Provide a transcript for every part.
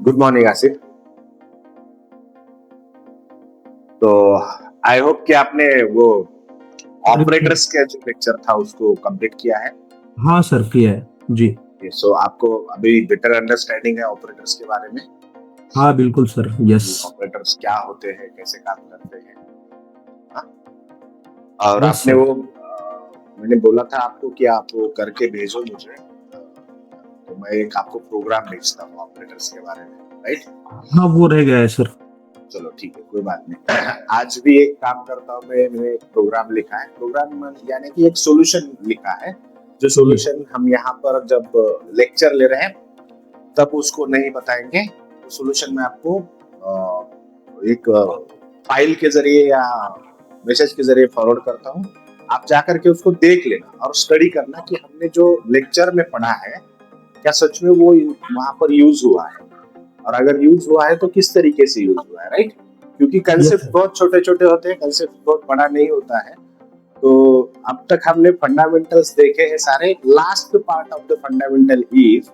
Good morning Asif. तो I hope कि आपने वो ऑपरेटर्स का जो लेक्चर था उसको कंप्लीट किया है। हाँ सर, किया है जी। सो आपको अभी बेटर अंडरस्टैंडिंग है ऑपरेटर्स के बारे में? हाँ बिल्कुल सर, यस। ऑपरेटर्स क्या होते हैं, कैसे काम करते हैं? हाँ? और यस आपने सर। वो मैंने बोला था आपको कि आप वो करके भेजो मुझे, तो मैं एक आपको प्रोग्राम भेजता हूँ ऑपरेटर्स के बारे में, राइट? हाँ वो रह गया है सर। चलो ठीक है, कोई बात नहीं। आज भी एक काम करता हूँ, मैंने एक प्रोग्राम लिखा है। प्रोग्राम यानी कि एक सॉल्यूशन लिखा है, जो सॉल्यूशन हम यहाँ पर जब लेक्चर ले रहे हैं तब उसको नहीं बताएंगे। तो सॉल्यूशन में आपको एक फाइल के जरिए या मैसेज के जरिए फॉरवर्ड करता हूँ। आप जाकर के उसको देख लेना और स्टडी करना कि हमने जो लेक्चर में पढ़ा है क्या सच में वो वहां पर यूज हुआ है, और अगर यूज हुआ है तो किस तरीके से यूज हुआ है, राइट? क्योंकि कंसेप्ट बहुत छोटे छोटे होते हैं, कंसेप्ट बहुत बड़ा नहीं होता है। तो अब तक हमने फंडामेंटल्स देखे हैं सारे। Last part of the fundamental is,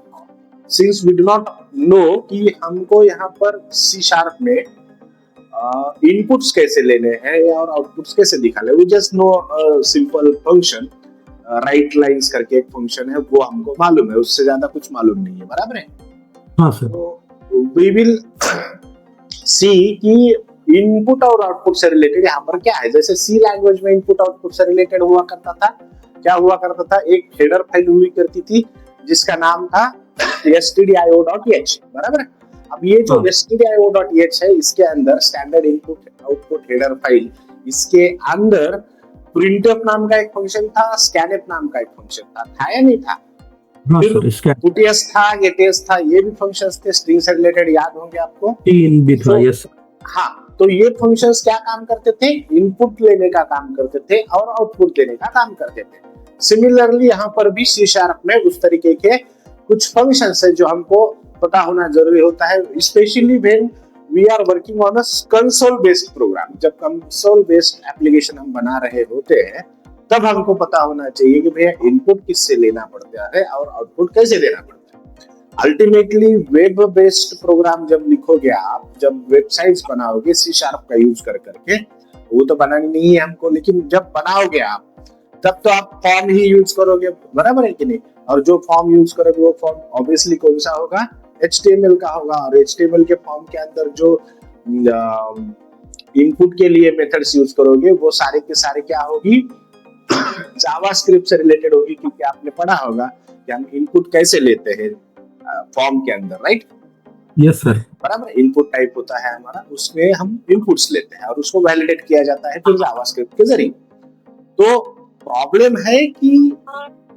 since we do not know कि हमको यहाँ पर सी शार्प में इनपुट्स कैसे लेने हैं और आउटपुट्स कैसे दिखाने, we just know simple function write lines करके एक फंक्शन है, वो हमको मालूम है, उससे ज्यादा कुछ मालूम नहीं है, बराबर है? हाँ सर। तो वी विल सी कि इनपुट और आउटपुट से रिलेटेड यहाँ पर क्या है। जैसे सी लैंग्वेज में इनपुट आउटपुट से रिलेटेड हुआ करता था, क्या हुआ करता था, एक हेडर फाइल हुई करती थी जिसका नाम था stdio.h, बराबर? अब ये जो stdio.h है, इसके अंदर standard input output header file, इसके अंदर printf नाम का एक फंक्शन था, scanf नाम का एक फंक्शन था या नहीं था? फिर putf था, getf था, ये भी फंक्शंस थे स्ट्रिंग से रिलेटेड, याद होंगे आपको? तीन भी था, यस। हाँ, तो ये फंक्शंस क्या काम करते थे? इनपुट लेने का काम करते थे और आउटपुट देने का काम करते थे। सिमिलरली यहाँ पर भी सी शार्प में उस तरीके के कुछ फंक्शंस है जो हमको पता होना जरूरी होता है, specially when we are working on a console based program. जब कंसोल बेस्ड एप्लीकेशन हम बना रहे होते हैं तब हमको पता होना चाहिए कि भैया इनपुट किससे लेना पड़ता है और आउटपुट कैसे देना पड़ता है। अल्टीमेटली वेब बेस्ड प्रोग्राम जब लिखोगे आप, जब वेबसाइट्स बनाओगे सी शार्प का यूज कर करके, वो तो बनानी नहीं है हमको, लेकिन जब बनाओगे आप तब तो आप फॉर्म ही यूज करोगे, बराबर है कि नहीं? और जो फॉर्म यूज करोगे वो फॉर्म ऑब्वियसली कौन सा होगा? HTML का होगा। और HTML के फॉर्म के अंदर जो इनपुट के लिए मेथड्स यूज करोगे वो सारे के सारे क्या होगी? जावास्क्रिप्ट से रिलेटेड होगी, क्योंकि आपने पढ़ा होगा कि हम इनपुट कैसे लेते हैं फॉर्म के अंदर, राइट? Yes sir. बराबर, इनपुट टाइप होता है हमारा, उसमें हम इनपुट्स लेते हैं और उसको वैलिडेट किया जाता है फिर जावास्क्रिप्ट के जरिए। तो प्रॉब्लम है कि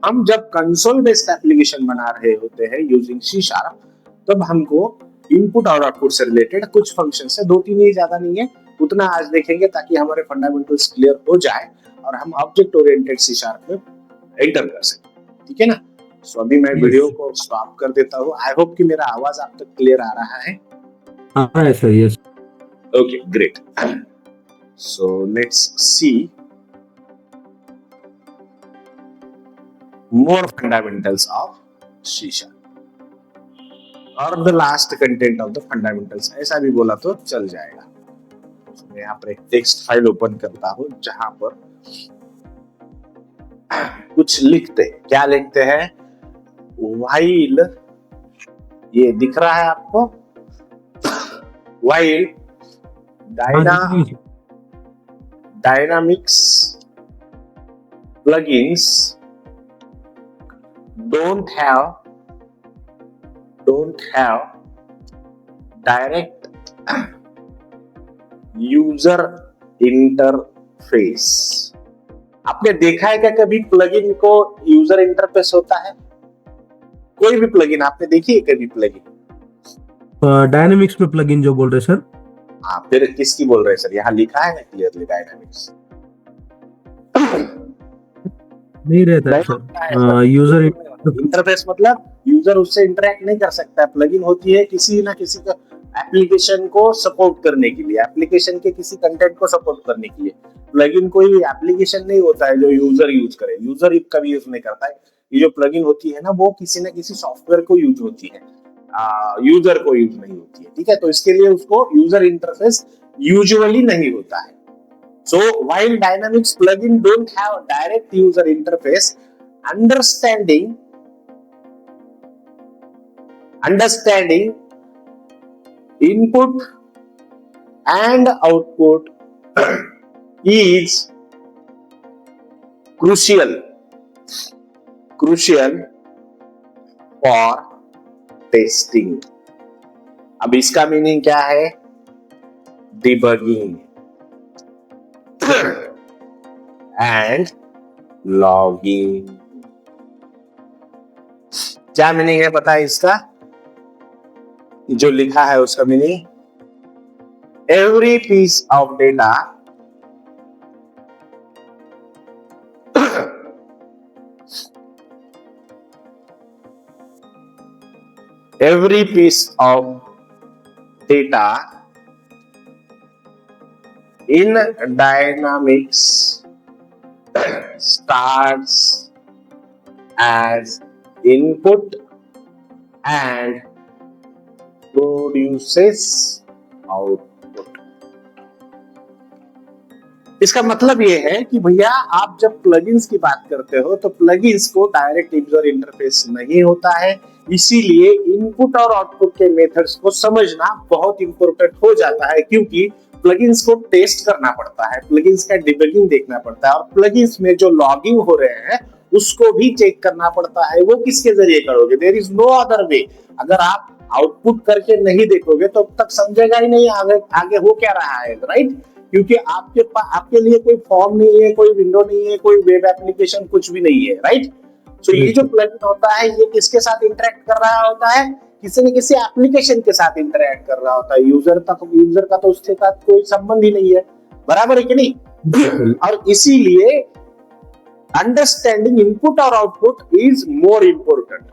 हम जब कंसोल बेस्ड एप्लीकेशन बना रहे होते हैं यूजिंग सी शार्प, तब हमको इनपुट और आउटपुट से रिलेटेड कुछ फंक्शन है, 2-3 ही, ज्यादा नहीं है, उतना आज देखेंगे ताकि हमारे फंडामेंटल्स क्लियर हो जाए और हम ऑब्जेक्ट ओरिएंटेड सी शार्प में एंटर कर सकें। ठीक है ना? सो अभी मैं वीडियो को स्टॉप कर देता हूँ। आई होप कि मेरा आवाज आप तक क्लियर आ रहा है। आ रहा है sir, yes. Okay, great. So let's see more fundamentals of C Sharp और the last content of the fundamentals, ऐसा भी बोला तो चल जाएगा। मैं यहाँ पर एक टेक्स्ट फाइल ओपन करता हूँ जहां पर कुछ लिखते हैं। क्या लिखते हैं? while, ये दिख रहा है आपको? while dynamics plugins don't have direct user interface। आपने देखा है क्या कभी प्लगइन को यूजर इंटरफेस होता है? कोई भी प्लगइन आपने देखी है कभी प्लगइन? डायनामिक्स में प्लगइन जो बोल रहे सर? हाँ, फिर किसकी बोल रहे सर? यहाँ लिखा है ना क्लियरली डायनामिक्स। नहीं रहता है सर। यूजर इंटरफेस मतलब यूजर उससे इंटरेक्ट नहीं कर सकता। प्लगइन होती है किसी ना किसी का एप्लीकेशन को सपोर्ट करने के लिए, एप्लीकेशन के किसी कंटेंट को सपोर्ट करने के लिए। प्लगइन कोई एप्लीकेशन नहीं होता है जो यूजर यूज करे, यूजर कभी यूज नहीं करता है। ये जो प्लगइन होती है ना, वो किसी ना किसी सॉफ्टवेयर को यूज होती है। यूजर को यूज नहीं होती है, ठीक है। तो इसके लिए उसको यूजर इंटरफेस यूजुअली नहीं होता है। So while Dynamics plugin don't have direct user interface, understanding input and output is crucial for testing। अब इसका मीनिंग क्या है? Debugging and logging. क्या मीनिंग है पता है इसका? जो लिखा है उसका meaning, every piece of data every piece of data in Dynamics starts as input and produces output। इसका मतलब ये है कि भैया आप जब प्लगइन्स की बात करते हो तो प्लगइन्स को डायरेक्ट यूजर इंटरफेस नहीं होता है, इसीलिए इनपुट और आउटपुट के मेथड्स को समझना बहुत इंपॉर्टेंट हो जाता है, क्योंकि प्लगइन्स को टेस्ट करना पड़ता है, प्लगइन्स का डिबगिंग देखना पड़ता है, और प्लगइन्स में जो लॉगिंग हो रहे हैं उसको भी चेक करना पड़ता है। वो किसके जरिए करोगे? There is no other way. अगर आप आउटपुट करके नहीं देखोगे तो अब तक समझेगा ही नहीं आगे हो क्या रहा है, राइट? क्योंकि आपके लिए कोई फॉर्म नहीं है, कोई विंडो नहीं है, कोई वेब एप्लीकेशन कुछ भी नहीं है, राइट? तो ये जो प्लगइन होता है ये किसके साथ इंटरेक्ट कर रहा होता है? किसी न किसी एप्लीकेशन के साथ इंटरेक्ट कर रहा होता है। यूजर का तो उसके साथ कोई संबंध ही नहीं है, बराबर है कि नहीं? और इसीलिए अंडरस्टैंडिंग इनपुट और आउटपुट इज मोर इम्पोर्टेंट।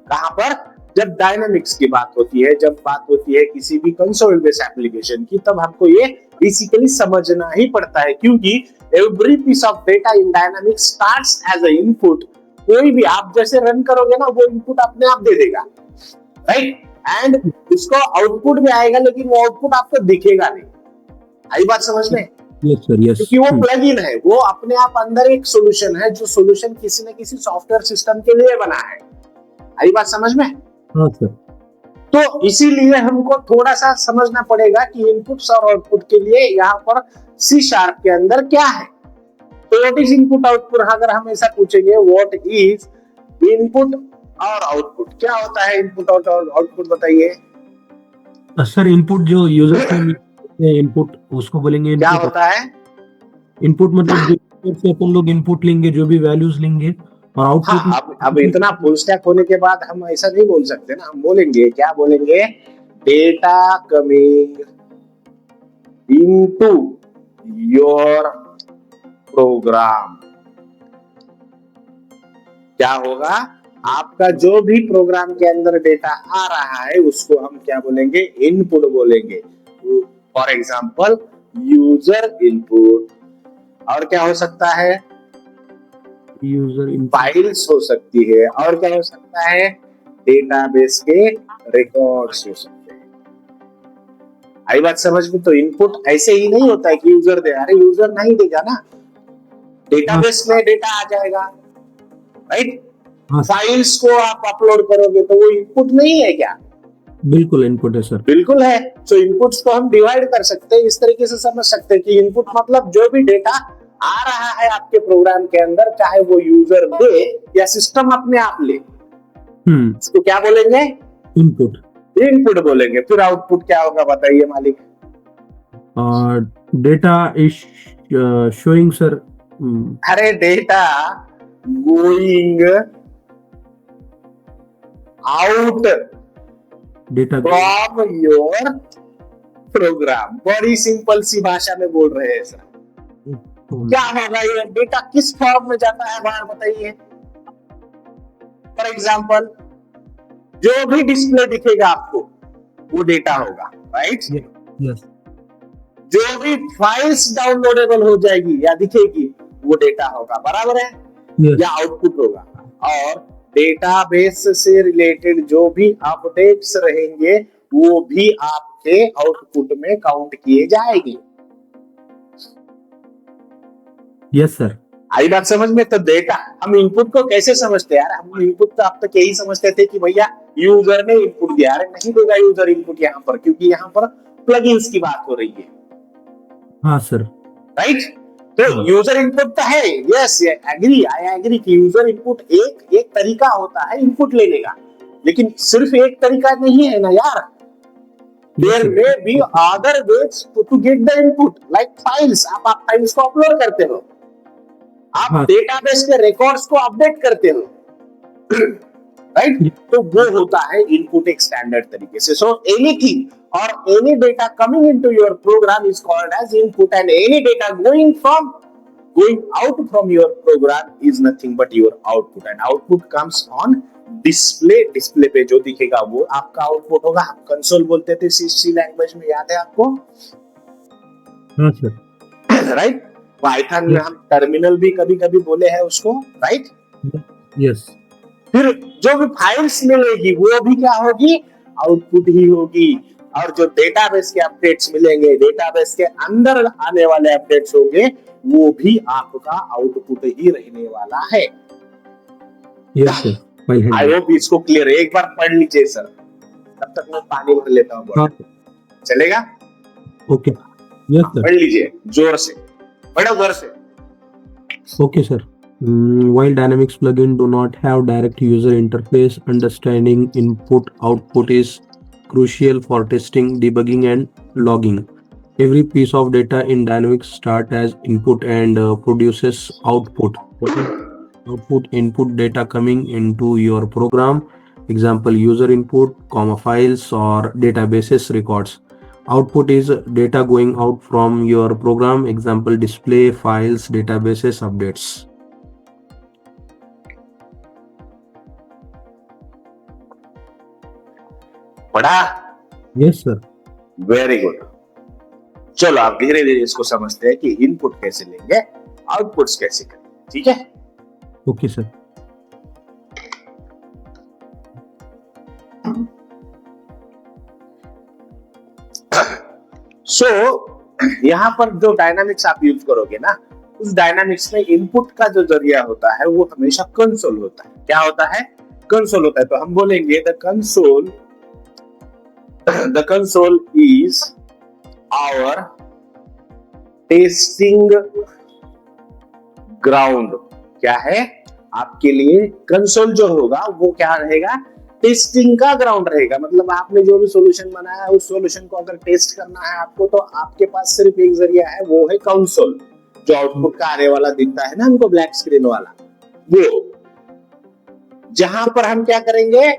कहां पर? जब डायनामिक्स की बात होती है, जब बात होती है किसी भी कंसोल बेस्ड एप्लीकेशन की, तब हमको ये बेसिकली समझना ही पड़ता है, क्योंकि every piece of data in Dynamics starts as a input. कोई भी आप जैसे रन करोगे ना, वो इनपुट अपने आप दे देगा, राइट? एंड उसको आउटपुट में आएगा, लेकिन वो आउटपुट आपको दिखेगा नहीं। आई बात समझ में? Yes sir, yes. क्योंकि वो प्लगइन है, वो अपने आप अंदर एक सॉल्यूशन है, जो सॉल्यूशन किसी न किसी सॉफ्टवेयर सिस्टम के लिए बना है। आई बात समझ में? हाँ सर। तो इसीलिए हमको थोड़ा सा समझना पड़ेगा कि इनपुट्स और आउटपुट के लिए यहाँ पर C# के अंदर क्या है। तो व्हाट इज इनपुट आउटपुट? अगर हम ऐसा पूछेंगे व्हाट इज इनपुट और आउटपुट, क्या होता है इनपुट और आउटपुट, बताइए सर। इनपुट जो यूजर से इनपुट, उसको बोलेंगे क्या होता है? इनपुट मतलब जो से अपन लोग इनपुट लेंगे, जो भी वैल्यूज लेंगे, और आउटपुट। हाँ, अब इतना फुल स्टैक होने के बाद हम ऐसा नहीं बोल सकते ना, हम बोलेंगे, क्या बोलेंगे? Data coming into your program. क्या होगा? आपका जो भी प्रोग्राम के अंदर डेटा आ रहा है उसको हम क्या बोलेंगे? इनपुट बोलेंगे। फॉर एग्जाम्पल यूजर इनपुट, और क्या हो सकता है? यूजर फाइल्स हो सकती है, और क्या हो सकता है? डेटाबेस के रिकॉर्ड्स हो सकते हैं। आई बात समझ में? तो इनपुट ऐसे ही नहीं होता है कि यूजर दे, अरे यूजर नहीं देगा ना, डेटाबेस में डेटा आ जाएगा, राइट? फाइल्स को आप अपलोड करोगे तो वो इनपुट नहीं है क्या? बिल्कुल इनपुट है सर, बिल्कुल है। तो इनपुट्स को हम डिवाइड कर सकते हैं, इस तरीके से समझ सकते हैं कि इनपुट मतलब जो भी डेटा आ रहा है आपके प्रोग्राम के अंदर, चाहे वो यूजर दे या सिस्टम अपने आप ले, इसको क्या बोलेंगे? इनपुट। इनपुट बोलेंगे। फिर आउटपुट क्या होगा बताइए मालिक? Data is showing sir. अरे data going out data from your program. बड़ी सिंपल सी भाषा में बोल रहे हैं सर। क्या होगा ये? डेटा किस फॉर्म में जाता है बाहर, बताइए? फॉर एग्जाम्पल, जो भी डिस्प्ले दिखेगा आपको वो डेटा होगा, राइट? यस। जो भी फाइल्स डाउनलोडेबल हो जाएगी या दिखेगी वो डेटा होगा, बराबर है? yes. या आउटपुट होगा। और डेटाबेस से रिलेटेड जो भी अपडेट्स रहेंगे वो भी आपके आउटपुट में काउंट किए जाएंगे। Yes sir. आई बात समझ में? तो डेटा हम इनपुट को कैसे समझते हैं यार? हम इनपुट तो अब तक यही समझते थे कि भैया यूजर ने इनपुट दिया। अरे नहीं देगा यूजर इनपुट यहाँ पर, क्योंकि यहाँ पर प्लगइन्स की बात हो रही है। हाँ सर। राइट? तो यूजर इनपुट तो है, यस एग्री, आई एग्री कि यूजर इनपुट एक तरीका होता है इनपुट लेने का, लेकिन सिर्फ एक तरीका नहीं है ना यार। There may be other ways to get the input, like files। आप फाइल्स को अपलोड करते हो, आप डेटाबेस के रिकॉर्ड्स को अपडेट करते हो, राइट? तो वो होता है इनपुट एक स्टैंडर्ड तरीके से। सो एनीथिंग और any data coming into your program is called as input, and any data going out from your program is nothing but your output, and output comes on display पे जो दिखेगा वो आपका output होगा। हम console बोलते थे सी लैंग्वेज में, याद है आपको? हाँ सर। राइट? पाइथन में हम टर्मिनल भी कभी कभी बोले हैं उसको, राइट? यस। फिर जो भी फाइल्स मिलेगी वो भी क्या होगी? आउटपुट ही होगी। और जो डेटाबेस के अपडेट्स मिलेंगे, डेटाबेस के अंदर आने वाले अपडेट्स होंगे, वो भी आपका आउटपुट ही रहने वाला है। Yes sir. आई होप इसको क्लियर है। एक बार पढ़ लीजिए सर, तब तक मैं पानी भर लेता हूँ। चलेगा? ओके। Yes sir. पढ़ लीजिए जोर से, पढ़ो जोर से। Okay, sir. While Dynamics plugin do not have direct user interface, understanding input-output is crucial for testing, debugging, and logging. Every piece of data in Dynamics starts as input and produces output. Output input data coming into your program. Example: user input, files or databases records. Output is data going out from your program. Example: display, files, databases, updates. पढ़ा? Yes sir. Very good. चलो आप धीरे धीरे इसको समझते हैं कि input कैसे लेंगे, आउटपुट्स कैसे करेंगे। ठीक है? Okay sir. सो यहाँ पर जो डायनामिक्स आप यूज करोगे ना, उस डायनामिक्स में इनपुट का जो जरिया होता है वो हमेशा कंसोल होता है। क्या होता है? कंसोल होता है। तो हम बोलेंगे the console is our testing ground. क्या है? आपके लिए कंसोल जो होगा वो क्या रहेगा? टेस्टिंग का ग्राउंड रहेगा। मतलब आपने जो भी सॉल्यूशन बनाया है उस सॉल्यूशन को अगर टेस्ट करना है आपको, तो आपके पास सिर्फ एक जरिया है, वो है कंसोल। जो आउटपुट का आने वाला दिखता है ना हमको, ब्लैक स्क्रीन वाला, वो जहां पर हम क्या करेंगे?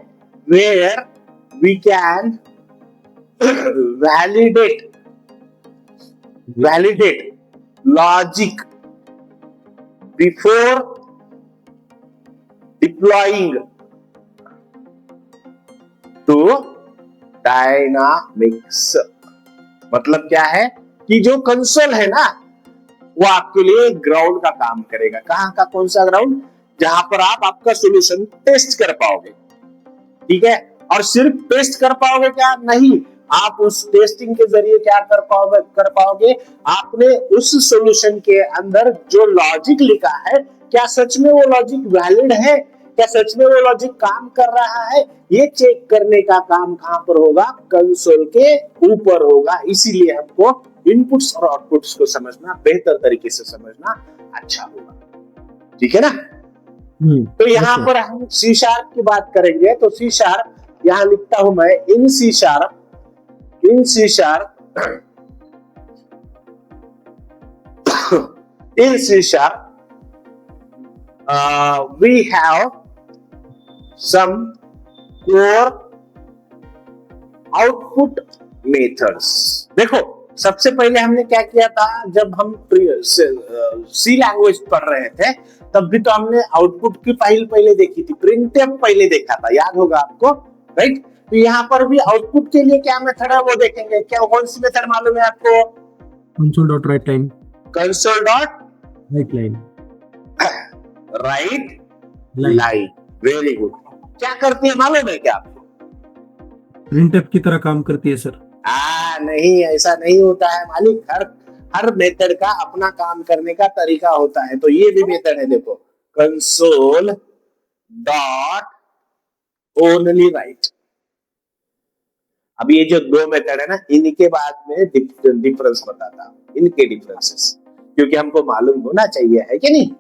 Where we can validate logic before deploying to Dynamics. मतलब क्या है कि जो कंसोल है ना वो आपके लिए ग्राउंड का काम करेगा। कहां का? कौन सा ग्राउंड? जहां पर आप आपका सॉल्यूशन टेस्ट कर पाओगे। ठीक है? और सिर्फ टेस्ट कर पाओगे क्या? नहीं, आप उस टेस्टिंग के जरिए क्या कर पाओगे? आपने उस सॉल्यूशन के अंदर जो लॉजिक लिखा है, क्या सच में वो लॉजिक वैलिड है? क्या सच में वो लॉजिक काम कर रहा है? ये चेक करने का काम कहां पर होगा? कंसोल के ऊपर होगा। इसीलिए हमको इनपुट्स और आउटपुट्स को समझना, बेहतर तरीके से समझना अच्छा होगा। ठीक है ना? तो यहाँ पर हम सी शार्प की बात करेंगे। तो सी शार्प यहाँ लिखता हूं मैं, in C sharp we have some core output methods। देखो सबसे पहले हमने क्या किया था, जब हम सी लैंग्वेज पढ़ रहे थे तब भी तो हमने आउटपुट की फाइल पहले देखी थी, प्रिंटफ पहले देखा था, याद होगा आपको, राइट? तो यहाँ पर भी आउटपुट के लिए क्या मेथड है वो देखेंगे। क्या कौन सी मेथड मालूम है आपको? console.writeLine। console.writeLine। writeLine। Right line. Very good. क्या करती है मालूम है क्या आपको? प्रिंटफ की तरह काम करती है सर। नहीं, ऐसा नहीं होता है मालिक। हर हर मेथड का अपना काम करने का तरीका होता है। तो ये भी मेथड है, देखो, कंसोल डॉट ओनली राइट। अब ये जो दो मेथड है ना, इनके बाद में डिफरेंस बताता हूं, इनके डिफरेंसेस, क्योंकि हमको मालूम होना चाहिए, है कि नहीं?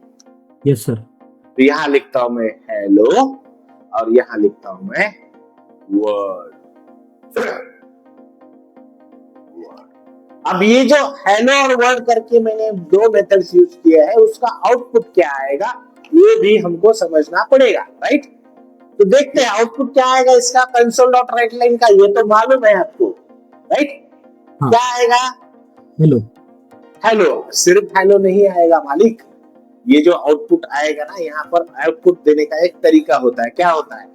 Yes sir. तो यहां लिखता हूं मैं हेलो और यहां लिखता हूं मैं वर्ड। अब ये जो हेलो और वर्ड करके मैंने दो मेथड्स यूज किए हैं, उसका आउटपुट क्या आएगा ये भी हमको समझना पड़ेगा, राइट? तो देखते हैं आउटपुट क्या आएगा इसका, कंसोल डॉट राइट लाइन का। ये तो मालूम है आपको, राइट? हाँ। क्या आएगा? हेलो। हेलो। सिर्फ हेलो नहीं आएगा मालिक, ये जो आउटपुट आएगा ना, यहाँ पर आउटपुट देने का एक तरीका होता है। क्या होता है?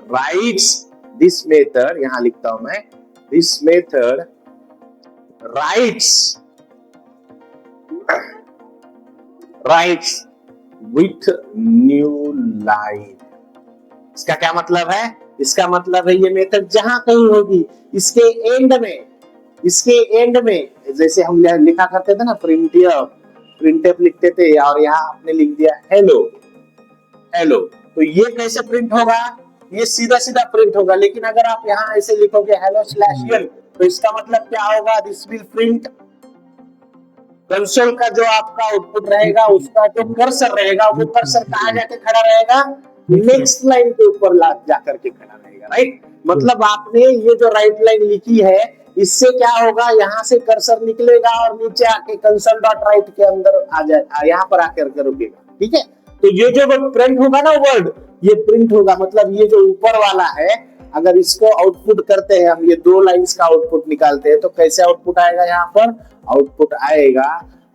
राइट्स दिस मेथड, यहां लिखता हूं मैं, this method rights with new line. इसका क्या मतलब है? इसका मतलब है ये मेथड जहां कहीं होगी, इसके एंड में जैसे हम लिखा करते थे ना, प्रिंटफ लिखते थे, और यहाँ आपने लिख दिया हेलो, तो ये कैसे प्रिंट होगा? ये सीधा सीधा प्रिंट होगा। लेकिन अगर आप यहाँ ऐसे लिखोगे हेलो स्लैश यल, तो इसका मतलब क्या होगा? दिस विल प्रिंट कंसोल का जो आपका आउटपुट रहेगा, उसका जो कर्सर रहेगा, वो कर्सर कहाँ जाके खड़ा रहेगा? नेक्स्ट लाइन के ऊपर जाकर के खड़ा रहेगा, राइट? मतलब आपने ये जो राइट लाइन लिखी है, इससे क्या होगा? यहाँ से कर्सर निकलेगा और नीचे आके कंसोल डॉट राइट के अंदर आ जाएगा, यहाँ पर आकर के रुकेगा, ठीक है? तो ये जो प्रिंट होगा ना वर्ड, ये प्रिंट होगा। मतलब ये जो ऊपर वाला है, अगर इसको आउटपुट करते हैं हम, ये दो लाइंस का आउटपुट निकालते हैं, तो कैसे आउटपुट आएगा? यहाँ पर आउटपुट आएगा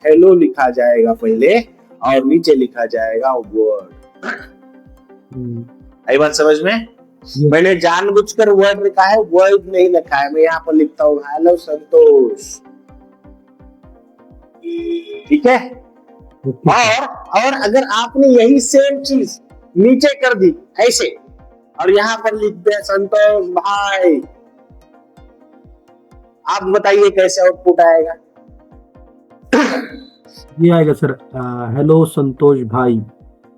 हेलो लिखा जाएगा पहले, और नीचे लिखा जाएगा वर्ड। आई बात समझ में? मैंने जानबूझकर वर्ड लिखा है, वर्ड नहीं लिखा है। मैं यहाँ पर लिखता हूँ हेलो संतोष, ठीक है? और अगर आपने यही सेम चीज नीचे कर दी ऐसे, और यहाँ पर लिख दिया संतोष भाई, आप बताइए कैसे आउटपुट आएगा? ये आएगा सर, हेलो संतोष भाई।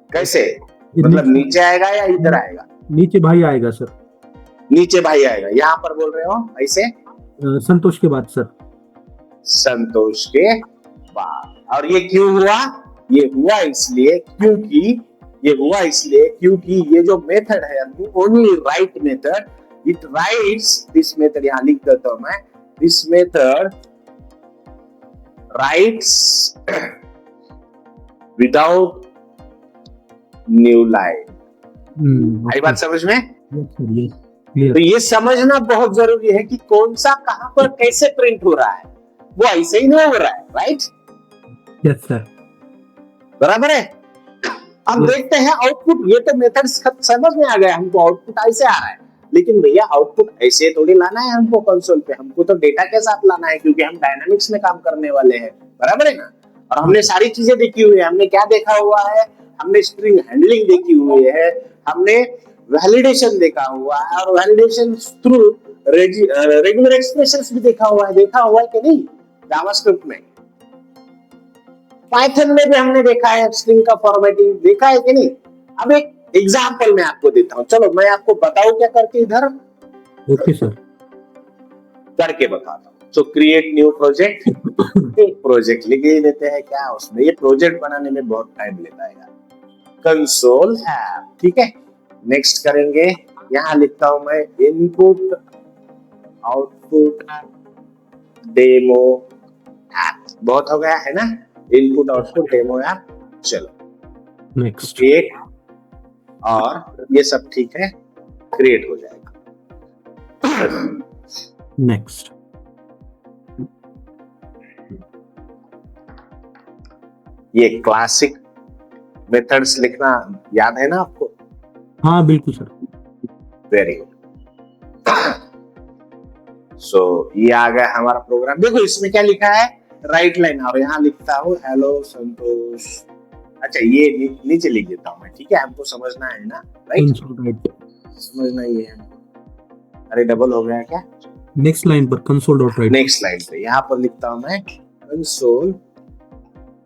कैसे? मतलब नीचे आएगा या इधर आएगा? नीचे भाई आएगा सर। नीचे भाई आएगा। यहाँ पर बोल रहे हो ऐसे? संतोष के बाद सर। संतोष के बाद। और ये क्यों हुआ? ये हुआ इसलिए क्योंकि ये जो मेथड है only write method, it writes this method, यहां लिख देता हूं मैं, this method writes without new line. आई बात समझ में? तो ये समझना बहुत जरूरी है कि कौन सा कहां पर कैसे प्रिंट हो रहा है, वो ऐसे ही नहीं हो रहा है, राइट? यस सर, बराबर है। अब देखते हैं आउटपुट। ये तो मेथड समझ में आ गया हमको, आउटपुट ऐसे आ रहा है। लेकिन भैया आउटपुट ऐसे थोड़ी लाना है हमको कंसोल पे, हमको तो डेटा के साथ लाना है, क्योंकि हम डायनामिक्स में काम करने वाले हैं, बराबर है ना? और हमने सारी चीजें देखी हुई है। हमने क्या देखा हुआ है? हमने स्ट्रिंग हैंडलिंग देखी हुई है, हमने वैलिडेशन देखा हुआ है, और वैलिडेशन थ्रू रेगुलर एक्सप्रेशंस भी देखा हुआ है कि नहीं जावास्क्रिप्ट में? पाइथन में भी हमने देखा है, स्ट्रिंग का फॉर्मेटिंग देखा है कि नहीं? अब एक एग्जांपल मैं आपको देता हूं, चलो मैं आपको बताऊं क्या करके, इधर ओके सर, करके बताता हूं। सो क्रिएट न्यू प्रोजेक्ट, एक प्रोजेक्ट लिख ही लेते हैं। क्या उसमें, ये प्रोजेक्ट बनाने में बहुत टाइम लेता है यार। कंसोल ऐप, ठीक है? नेक्स्ट करेंगे, यहां लिखता हूं मैं इनपुट आउटपुट डेमो ऐप। बहुत हो गया है ना, इनपुट आउटपुट डेमो ऐप। चलो नेक्स्ट, क्रिएट, और ये सब ठीक है, क्रिएट हो जाएगा। नेक्स्ट, ये क्लासिक मेथड्स लिखना याद है ना आपको? हाँ बिल्कुल सर। Very good. सो ये आ गया हमारा प्रोग्राम। देखो इसमें क्या लिखा है, राइट लाइन, और यहां लिखता हूं हेलो संतोष, अच्छा ये नीचे लिख देता हूँ मैं, ठीक है, हमको समझना है ना, राइट, कंसोल राइट। समझना ही है हमको। अरे डबल हो गया क्या? नेक्स्ट लाइन पर console dot right. Next line पे यहाँ पर लिखता हूँ मैं कंसोल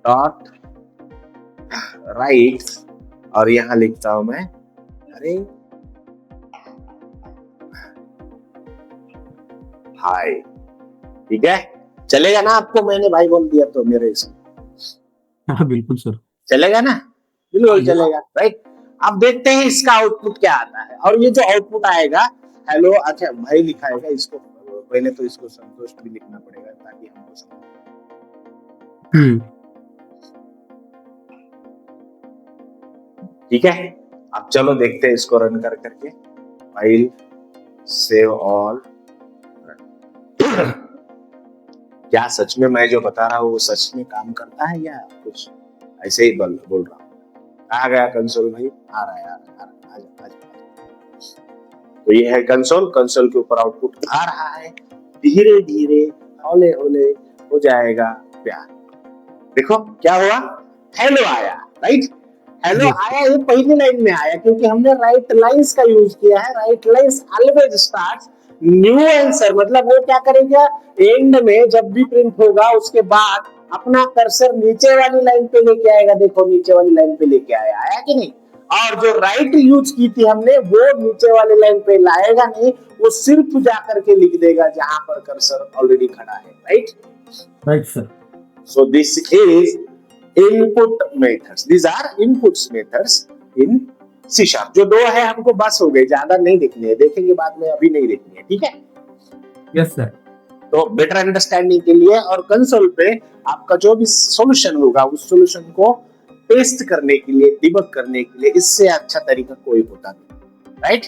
डॉट राइट, और यहाँ लिखता हूँ मैं, अरे हाय, ठीक है, चलेगा ना आपको? मैंने भाई बोल दिया तो मेरे इसमें हाँ बिल्कुल सर। चलेगा ना? बिल्कुल चलेगा, राइट। अब देखते हैं इसका आउटपुट क्या आता है, और ये जो आउटपुट आएगा, हेलो, अच्छा भाई लिखाएगा इसको, पहले तो इसको संतोष भी लिखना पड़ेगा ताकि हमको समझ, ठीक है। अब चलो देखते हैं इसको रन कर करके, फाइल सेव ऑल। क्या सच में मैं जो बता रहा हूँ वो सच में काम करता है या कुछ ऐसे ही बोल रहा हूँ? आ गया कंसोल भाई, आ रहा है, आ जा। तो ये है कंसोल, कंसोल के ऊपर आउटपुट आ रहा है, धीरे धीरे हौले हौले हो जाएगा प्यार। देखो क्या हुआ, हेलो आया, राइट, हेलो आया, ये पहली लाइन में आया क्योंकि हमने राइट लाइंस का यूज किया है। Right lines always starts new answer, मतलब वो क्या करेगा, एंड में जब भी प्रिंट होगा उसके बाद अपना कर्सर नीचे वाली लाइन पे लेके आएगा। देखो नीचे वाली लाइन पे लेके आया कि नहीं? और जो राइट यूज की थी हमने वो नीचे वाले लाइन पे लाएगा नहीं, वो सिर्फ जाकर के लिख देगा जहां पर कर्सर ऑलरेडी खड़ा है, right, right sir. So this is input methods, these are inputs methods in C#। जो दो है हमको बस हो गए, ज्यादा नहीं देखनी है, देखेंगे बाद में, अभी नहीं देखनी है, ठीक है। Yes sir. तो बेटर अंडरस्टैंडिंग के लिए और कंसोल पे आपका जो भी सॉल्यूशन होगा उस सॉल्यूशन को टेस्ट करने के लिए, डिबग करने के लिए, इससे अच्छा तरीका कोई होता नहीं, राइट।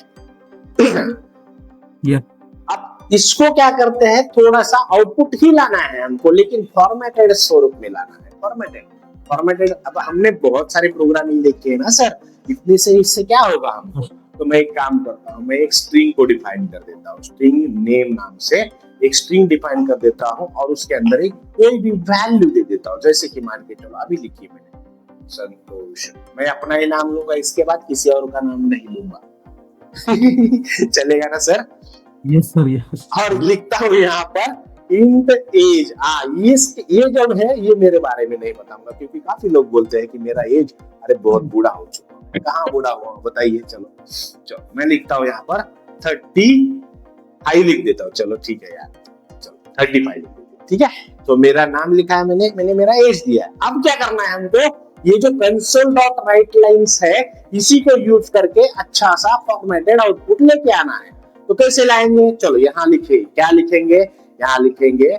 अब इसको क्या करते हैं, थोड़ा सा आउटपुट ही लाना है हमको, लेकिन फॉर्मेटेड स्वरूप में लाना है, फॉर्मेटेड। अब हमने बहुत सारे प्रोग्रामिंग देखे हैं ना सर, इतने से इससे क्या होगा हमको, तो मैं एक काम करता हूँ, मैं एक स्ट्रिंग को डिफाइन कर देता हूँ, स्ट्रिंग नेम नाम से एक स्ट्रिंग डिफाइन कर देता हूँ, और उसके अंदर एक कोई भी वैल्यू दे देता हूँ, जैसे कि मान के चलो अभी लिखी मैंने संतोष, मैं अपना ही नाम लूंगा, इसके बाद किसी और का नाम नहीं लूंगा। चलेगा ना सर? Yes sir, yes. और लिखता हूँ यहाँ पर इंट एज। ये जब है, ये मेरे बारे में नहीं बताऊंगा क्योंकि काफी लोग बोलते हैं कि मेरा एज, अरे बहुत बूढ़ा हो चुका हूँ। कहाँ बूढ़ा हुआ बताइए? चलो मैं लिखता हूँ यहाँ पर 35 लिख देता हूँ, चलो ठीक है यार, चलो 35 लिख देता हूँ, ठीक है। तो मेरा नाम लिखा है मैंने मेरा एज दिया है। अब क्या करना है हमको, ये जो कंसोल डॉट राइट लाइंस है इसी को यूज करके अच्छा सा फॉर्मेटेड आउटपुट लेके आना है। तो कैसे लाएंगे, चलो यहाँ लिखे, क्या लिखेंगे, यहाँ लिखेंगे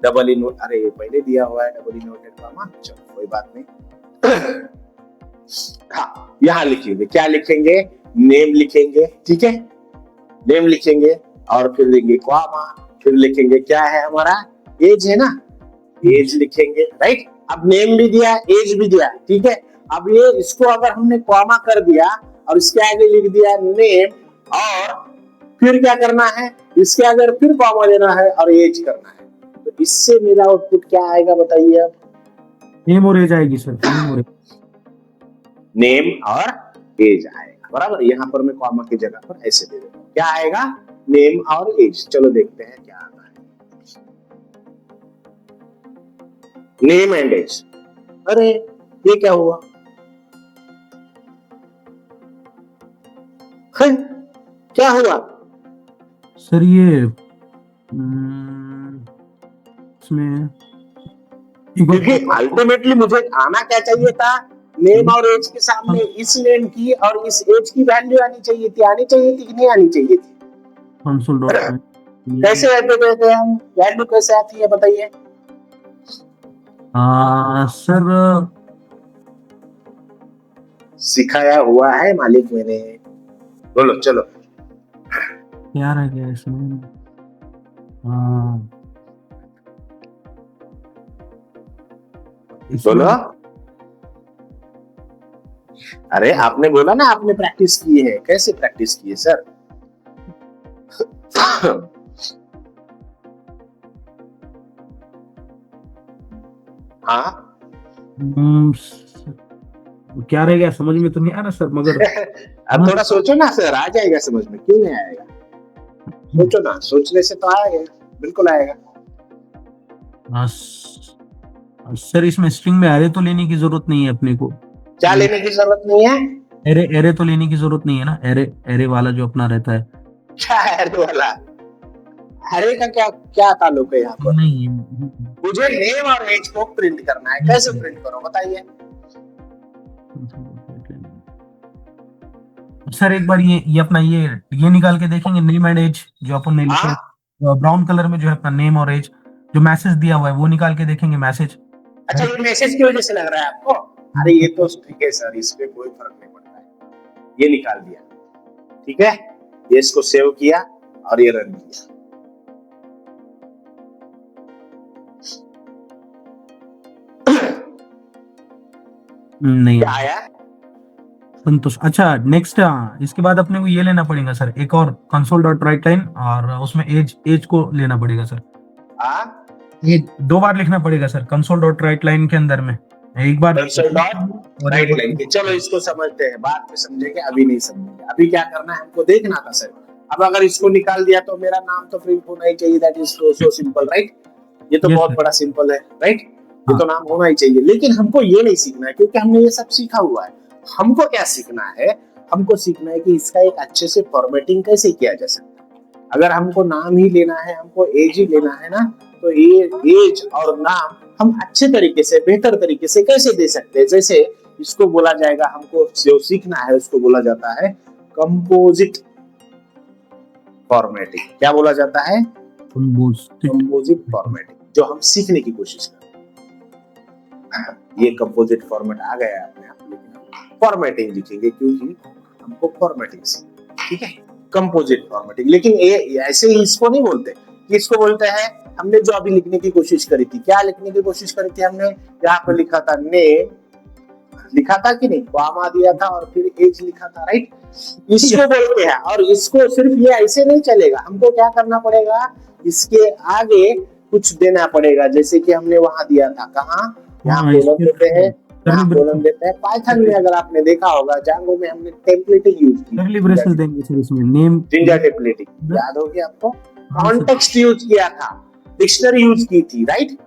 डबल इनवर्ट, अरे पहले दिया हुआ है डबल इनवर्टेड कॉमा, चलो कोई बात नहीं। हाँ यहाँ लिखेंगे, क्या लिखेंगे, नेम लिखेंगे, ठीक है, नेम लिखेंगे और फिर लिखेंगे कॉमा, फिर लिखेंगे क्या है हमारा एज है ना, एज लिखेंगे, राइट। अब नेम भी दिया, एज भी दिया, ठीक है। अब ये इसको अगर हमने कॉमा कर दिया और इसके आगे लिख दिया नेम, और फिर क्या करना है, इसके आगे फिर कॉमा देना है और एज करना है, तो इससे मेरा आउटपुट क्या आएगा बताइए आप? नेम और एज आएगी सर, नेम और एज आएगा, बराबर। यहाँ पर मैं कॉमा की जगह पर ऐसे दे देता हूँ, क्या आएगा, नेम और एज। चलो देखते हैं क्या आता है, नेम एंड एज। अरे ये क्या हुआ, क्या हुआ सर? ये इसमें क्योंकि अल्टीमेटली मुझे आना क्या चाहिए था, नेम और एज के सामने इस नेम की और इस एज की वैल्यू आनी चाहिए थी, कि नहीं आनी चाहिए थी? कंसोल डॉट कैसे वैल्यू कैसे आती है बताइए? सर सिखाया हुआ है मालिक मैंने, बोलो चलो क्या रह गया इसमें? बोलो। अरे आपने बोला ना आपने प्रैक्टिस की है, कैसे प्रैक्टिस की है सर? हाँ क्या रह गया समझ में तो नहीं आ रहा सर, मगर अब थोड़ा सोचो ना सर, आ जाएगा समझ में, क्यों नहीं आएगा? सोचो ना, सोचने से तो आएगा, बिल्कुल आएगा। हाँ, सर इसमें स्ट्रिंग में एरे तो लेने की जरूरत नहीं है अपने को। क्या लेने की जरूरत नहीं है? एरे एरे तो लेने की जरूरत नहीं है ना, एरे एरे वाला जो अपना रहता है। क्या एरे वाला? एरे का क्या क्या ताल्लुक है यहाँ पर? नहीं, मुझे नेम और एज को प्रिंट करना है, कैसे प्रिंट करो बताइए? सर एक बार ये अपना ये निकाल के देखेंगे, नेम एंड एज जो अपन ने लिखा है ब्राउन कलर में, जो है अपना नेम और एज जो मैसेज दिया हुआ है वो निकाल के देखेंगे मैसेज। अच्छा, ये मैसेज की वजह से लग रहा है आपको? अरे ये तो ठीक है सर, इस पे कोई फर्क नहीं पड़ता है। ये निकाल दिया, ठीक है, ये इसको सेव किया और ये रन किया। नहीं क्या आया? संतोष। अच्छा नेक्स्ट, इसके बाद अपने को ये लेना पड़ेगा सर, एक और कंसोल डॉट राइट लाइन, और उसमें एज को लेना पड़ेगा सर। ये 2 बार लिखना पड़ेगा sir console dot right line के अंदर में, एक बार कंसोल डॉट राइट लाइन। चलो इसको समझते हैं, बाद में समझेंगे, अभी नहीं समझेंगे। अभी क्या करना है हमको देखना था सर। अब अगर इसको निकाल दिया तो मेरा नाम तो प्रिंट होना ही चाहिए, that is so simple, right? ये तो बहुत बड़ा सिंपल है, राइट? ये तो नाम होना ही चाहिए। लेकिन हमको ये नहीं सीखना है, क्योंकि हमने ये सब सीखा हुआ है। हमको क्या सीखना है? हमको सीखना है कि इसका एक अच्छे से फॉर्मेटिंग कैसे किया जा सकता है। अगर हमको नाम ही लेना है, हमको एज ही लेना है ना, तो ये एज और नाम हम अच्छे तरीके से, बेहतर तरीके से कैसे दे सकते हैं? जैसे इसको बोला जाएगा, हमको जो सीखना है उसको बोला जाता है कंपोजिट फॉर्मेटिंग। क्या बोला जाता है? कंपोजिट फॉर्मेटिंग, जो हम सीखने की कोशिश करते हैं। ये कंपोजिट फॉर्मेट आ गया अपने आप, लेकिन फॉर्मेटिंग लिखेंगे क्योंकि हमको फॉर्मेटिंग सीखना, ठीक है? Composite formatting. लेकिन ये ऐसे ही इसको नहीं बोलते, इसको बोलते हैं, हमने जो अभी लिखने की कोशिश करी थी, क्या लिखने की कोशिश करी थी हमने? यहाँ पर लिखा था नेम, लिखा था कि नहीं, कॉमा दिया था और फिर एज लिखा था, राइट? इसको बोलते हैं। और इसको सिर्फ ये ऐसे नहीं चलेगा, हमको क्या करना पड़ेगा? इसके आगे कुछ देना पड़ेगा, जैसे कि हमने वहां दिया था, कहाँ? यहाँ कोलन देते हैं, यहाँ कोलन देते हैं। पाइथन में अगर आपने देखा होगा, जांगो में हमने टेम्पलेटिंग यूज की, जिंजर टेम्पलेटिंग, याद होगी आपको? कॉन्टेक्स्ट यूज किया था, डिक्शनरी यूज की थी, राइट?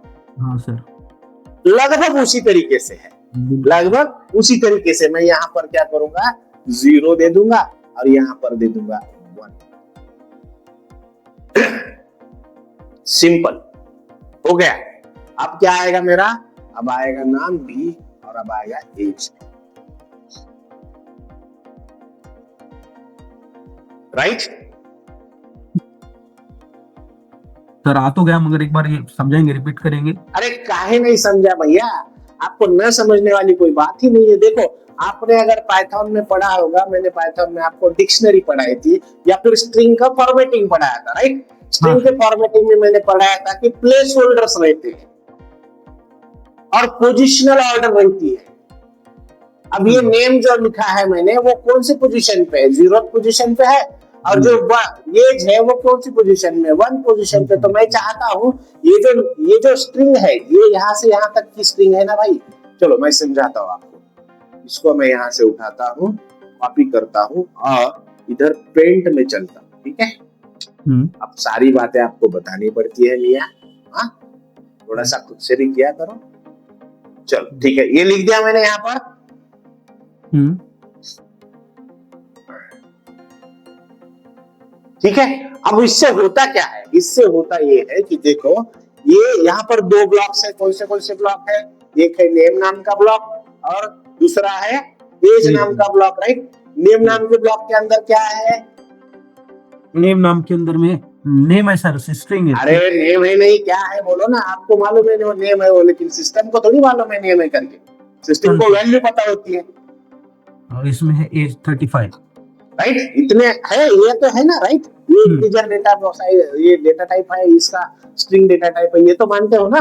हाँ सर, लगभग उसी तरीके से है, लगभग उसी तरीके से। मैं यहाँ पर क्या करूंगा? 0 दे दूंगा और यहाँ पर दे दूंगा 1। सिंपल हो गया। अब क्या आएगा मेरा? अब आएगा नाम भी और अब आएगा एज, राइट? सर आ तो गया, मगर एक बार ये समझाएंगे, रिपीट करेंगे? अरे काहे नहीं समझा भैया? आपको न समझने वाली कोई बात ही नहीं है। देखो, आपने अगर पाइथन में पढ़ा होगा, मैंने पाइथन में आपको डिक्शनरी पढ़ाई थी या फिर स्ट्रिंग का फॉर्मेटिंग पढ़ाया था, राइट? स्ट्रिंग के फॉर्मेटिंग में मैंने पढ़ाया था कि प्लेस होल्डर्स रहते हैं और पोजिशनल ऑर्डर रहती है। अब ये नेम जो लिखा है मैंने, वो कौन सी पोजीशन पे है? 0th पोजीशन पे है। और जो एज है वो कौन सी पोजीशन में? 1 पोजीशन पे। तो मैं चाहता हूँ ये जो स्ट्रिंग है, ये यहाँ से यहाँ तक की स्ट्रिंग है ना भाई। चलो मैं समझाता हूँ आपको। इसको मैं यहाँ से उठाता हूँ, कॉपी करता हूँ और इधर पेंट में चलता हूँ, ठीक है? अब सारी बातें आपको बतानी पड़ती है मियाँ, हाँ? थोड़ा सा खुद से भी किया करो। चलो ठीक है, ये लिख दिया मैंने यहाँ पर। ठीक है। अब इससे होता क्या है? इससे होता ये है कि देखो, ये यहाँ पर 2 ब्लॉक्स है। कौन से ब्लॉक है? एक है नेम नाम का ब्लॉक और दूसरा है एज नाम का ब्लॉक, राइट? नेम नाम के ब्लॉक के अंदर क्या है? नेम नाम के अंदर में नेम है सर, स्ट्रिंग है। अरे नेम है नहीं, क्या है बोलो ना। आपको मालूम है वो नेम है वो, लेकिन सिस्टम को थोड़ी मालूम है नेम है करके। सिस्टम को वैल्यू पता होती है। और इसमें है एज 35, राइट? इतने है, ये तो है ना, राइट? ये इंटीजर डेटा साइज, ये डेटा टाइप है, इसका स्ट्रिंग डेटा टाइप है, ये तो मानते हो ना?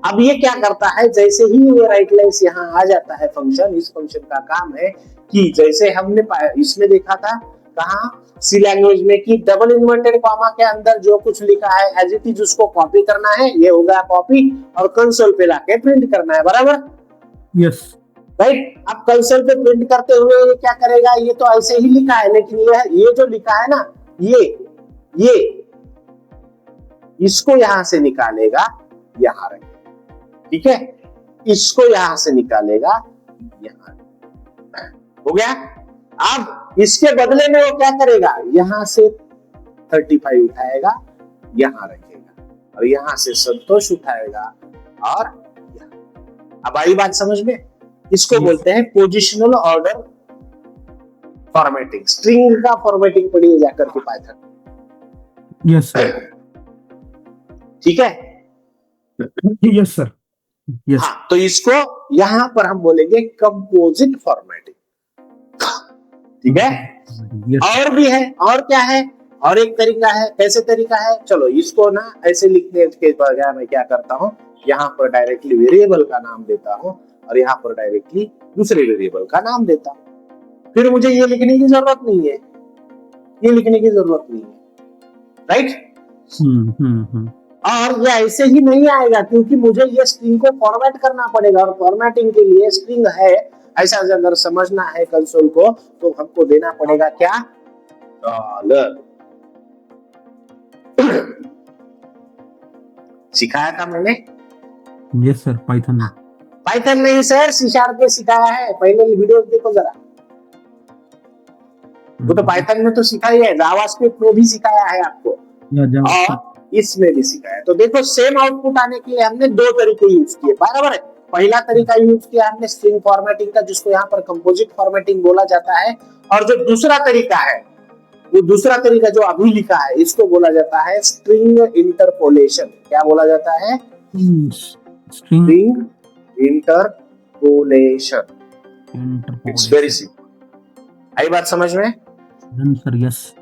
अब ये क्या करता है? जैसे ही ये राइट लाइन्स यहाँ आ जाता है फंक्शन, इस फंक्शन का काम है कि जैसे हमने इसमें देखा था, कहाँ? सी लैंग्वेज में, कि डबल इन्वर्टेड कॉमा के अंदर जो कुछ लिखा है एज इट इज उसको कॉपी करना है। ये होगा कॉपी और कंसोल पे लाके प्रिंट करना है, बराबर? यस। राइट। अब कंसोल पे प्रिंट करते हुए ये क्या करेगा, ये तो ऐसे ही लिखा है, लेकिन ये जो लिखा है ना, ये इसको यहां से निकालेगा, यहां रखेगा, ठीक है, इसको यहां से निकालेगा, यहां, हो गया। अब इसके बदले में वो क्या करेगा, यहां से 35 उठाएगा, यहां रखेगा, और यहां से संतोष उठाएगा, और अब आई बात समझ में। इसको बोलते हैं पोजिशनल ऑर्डर फॉर्मेटिंग। स्ट्रिंग का फॉर्मेटिंग पढ़िए जाकर के पाइथन। Yes sir. ठीक है, यस सर। यस। हाँ, तो इसको यहां पर हम बोलेंगे कंपोजिट फॉर्मेटिंग, ठीक है। Yes. और भी है, और क्या है, और एक तरीका है। कैसे तरीका है, चलो इसको ना ऐसे लिखने के बजाय मैं क्या करता हूं, यहां पर डायरेक्टली वेरिएबल का नाम देता हूं, और यहां पर डायरेक्टली दूसरे वेरिएबल का नाम देता हूं। फिर मुझे ये लिखने की जरूरत नहीं है, ये लिखने की जरूरत नहीं है, राइट। और ये ऐसे ही नहीं आएगा, क्योंकि मुझे ये स्ट्रिंग को फॉर्मेट करना पड़ेगा, और फॉर्मेटिंग के लिए स्ट्रिंग है ऐसा अगर समझना है कंसोल को, तो हमको देना पड़ेगा क्या, डॉलर। सिखाया था मैंने। यस सर, पाइथन में। पाइथन नहीं सर, सी शार्प में सिखाया है, पहले वीडियो देखो जरा। वो तो पाइथन में तो सिखाई है, जावास्क्रिप्ट में भी सिखाया है आपको, और इसमें भी सिखाया है। तो देखो, सेम आउटपुट आने के लिए हमने दो तरीके यूज किए, बराबर है। पहला तरीका यूज किया हमने स्ट्रिंग फॉर्मेटिंग का, जिसको यहाँ पर कंपोजिट फॉर्मेटिंग बोला जाता है। और जो दूसरा तरीका है, वो दूसरा तरीका जो अभी लिखा है, इसको बोला जाता है स्ट्रिंग इंटरपोलेशन। क्या बोला जाता है, string interpolation. It's very simple. आई बात समझ में? Sir yes.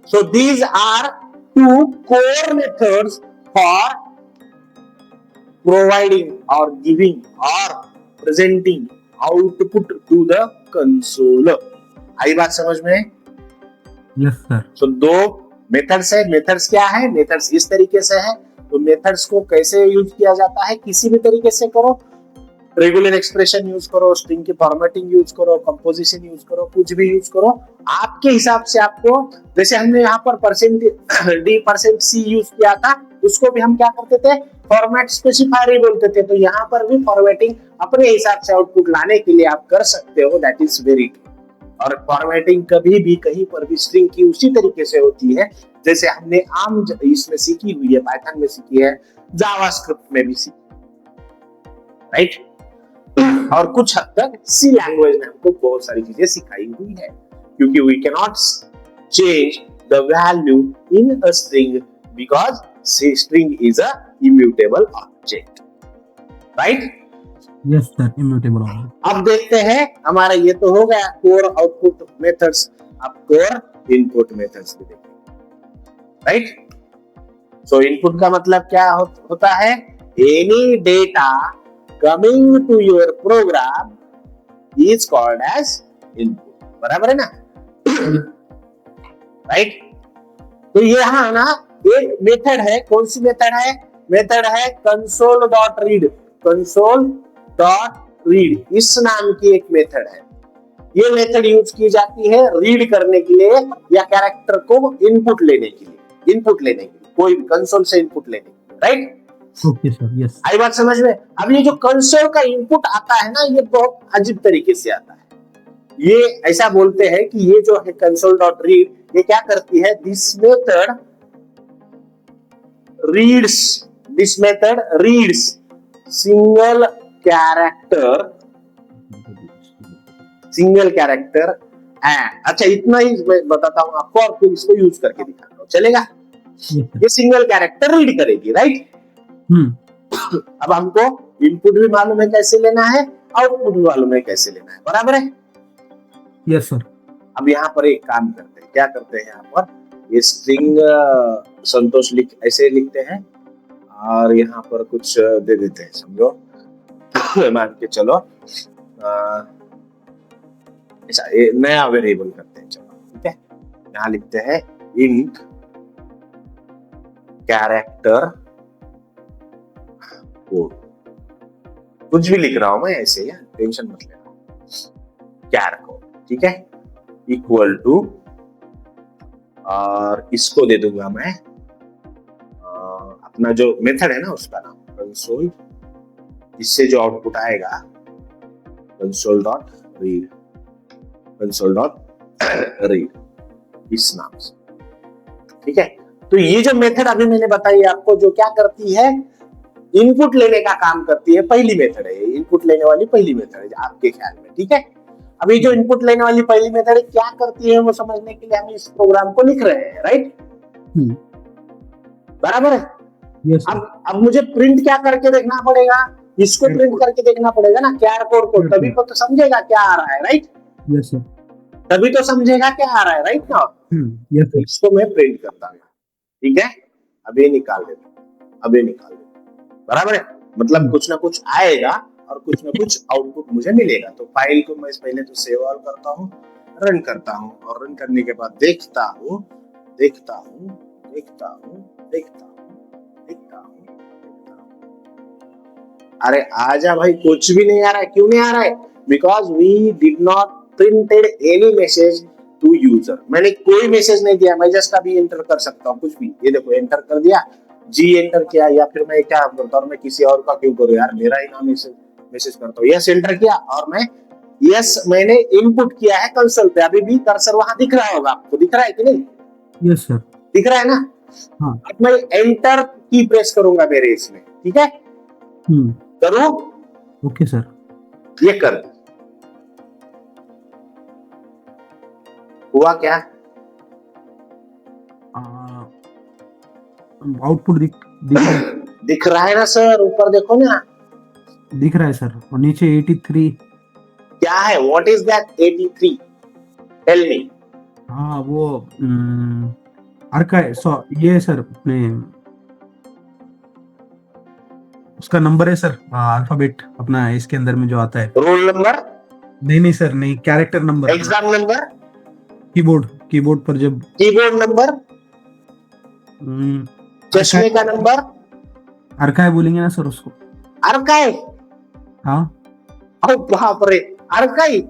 So these are two core methods for providing or giving or presenting output to the console. आई बात समझ में? Yes sir. So दो मेथड्स है। मेथड्स क्या है, मेथड्स इस तरीके से है। तो मेथड्स को कैसे यूज किया जाता है, किसी भी तरीके से करो, रेगुलर एक्सप्रेशन यूज करो, स्ट्रिंग की फॉर्मेटिंग यूज करो, कंपोजिशन यूज करो, कुछ भी यूज करो आपके हिसाब से। आपको जैसे हमने यहाँ पर %d%c यूज किया था, उसको भी हम क्या करते थे, फॉर्मेट स्पेसिफायर ही बोलते थे। तो यहाँ पर भी फॉर्मेटिंग अपने हिसाब से आउटपुट लाने के लिए आप कर सकते हो, दैट इज वेरी ट्रू। और फॉर्मेटिंग कभी भी कहीं पर भी स्ट्रिंग की उसी तरीके से होती है जैसे हमने आम इसमें सीखी हुई है, पाइथन में सीखी है, जावास्क्रिप्ट में भी सीखी, राइट। और कुछ हद तक सी लैंग्वेज में हमको बहुत सारी चीजें सिखाई हुई है, क्योंकि we can not change the value in a string because string is a immutable object, right. Yes sir, immutable object. अब देखते हैं, हमारा ये तो हो गया कोर आउटपुट मेथड्स। अब कोर इनपुट मेथड्स भी देखेंगे, राइट। सो इनपुट का मतलब क्या होता है, any data coming to your program is called as input, बराबर है ना, राइट। तो यहाँ ना एक मेथड है, कौन सी मेथड है, मेथड है console.read। console.read इस नाम की एक मेथड है। ये मेथड यूज की जाती है रीड करने के लिए या कैरेक्टर को इनपुट लेने के लिए, कोई कंसोल से इनपुट लेने के लिए, राइट। Okay sir, yes. आई बात समझ में? अब ये जो कंसोल का इनपुट आता है ना, ये बहुत अजीब तरीके से आता है। ये ऐसा बोलते हैं कि ये जो है console.read, ये क्या करती है, this method reads single character. अच्छा, इतना ही मैं बताता हूं आपको, और फिर इसको यूज करके दिखाता हूं, चलेगा? ये सिंगल कैरेक्टर रीड करेगी, राइट। अब हमको इनपुट भी मालूम है कैसे लेना है, आउटपुट भी मालूम है कैसे लेना है, बराबर है? Yes sir. अब यहाँ पर एक काम करते हैं, क्या करते हैं, यहाँ पर ये स्ट्रिंग संतोष ऐसे लिखते हैं, और यहाँ पर कुछ दे देते हैं, समझो मान के चलो, ऐसा नया वेरिएबल करते हैं, चलो ठीक है। यहाँ लिखते हैं इंट कैरेक्टर कोड। कुछ भी लिख रहा हूं मैं ऐसे, या टेंशन मत लेना, कैर कोड, ठीक है, इक्वल टू, और इसको दे दूंगा मैं अपना जो मेथड है ना उसका नाम कंसोल, इससे जो आउटपुट आएगा console dot read, console dot read इस नाम से, ठीक है। तो ये जो मेथड अभी मैंने बताई आपको, जो क्या करती है, इनपुट लेने का काम करती है, पहली मेथड है, इनपुट लेने वाली पहली मेथड है आपके ख्याल में, ठीक है। अभी जो इनपुट लेने वाली पहली मेथड है क्या करती है वो समझने के लिए हम इस प्रोग्राम को लिख रहे हैं, राइट, बराबर है। यस अब मुझे प्रिंट क्या करके देखना पड़ेगा, इसको प्रिंट करके देखना पड़ेगा ना, कैर कोड को, तभी तो समझेगा क्या आ रहा है, राइट। यस सर, तभी तो समझेगा क्या आ रहा है, राइट ना। यस सर, इसको मैं प्रिंट करता हूँ, ठीक है, अभी निकाल देता, अभी निकाल देता, बराबर है। मतलब कुछ ना कुछ आएगा और कुछ ना कुछ आउटपुट मुझे मिलेगा। तो फाइल को मैं पहले तो सेव ऑल करता हूँ, रन करता हूँ, और रन करने के बाद देखता हूँ, देखता हूँ, देखता हूँ, देखता हूँ, देखता हूँ, देखता हूँ। अरे आजा भाई, कुछ भी नहीं आ रहा है। क्यों नहीं आ रहा है? Because we did not printed any message to user. मैंने कोई मैसेज नहीं दिया, मैं जस्ट अभी एंटर कर सकता हूँ कुछ भी। ये देखो एंटर कर दिया, जी एंटर किया, या फिर मैं क्या करता हूँ, मैं किसी और का क्यों करूँ यार, मेरा ही नाम मैसेज करता हूँ। यस एंटर किया, और मैं यस मैंने इनपुट किया है कंसोल पे। अभी भी कर्सर वहां दिख रहा होगा आपको, दिख रहा है कि नहीं? यस सर, दिख रहा है ना? हाँ। अब मैं एंटर की प्रेस करूंगा मेरे इसमें, ठीक है, करो, ओके सर, ये कर दी। हुआ क्या? आउटपुट दिख रहा है ना सर, ऊपर देखो ना, दिख रहा है सर, और नीचे 83 क्या है? What is that 83? Tell me. हाँ वो अर्का सो ये सर अपने उसका नंबर है सर, अल्फाबेट अपना इसके अंदर में जो आता है। Roll number? नहीं सर, नहीं, character number, exam number? Keyboard पर जब कीबोर्ड नंबर? चश्मे का नंबर? अर्काइव बोलेंगे ना सर उसको। आर्काइव? हाँ, अरे बाप रे, archive,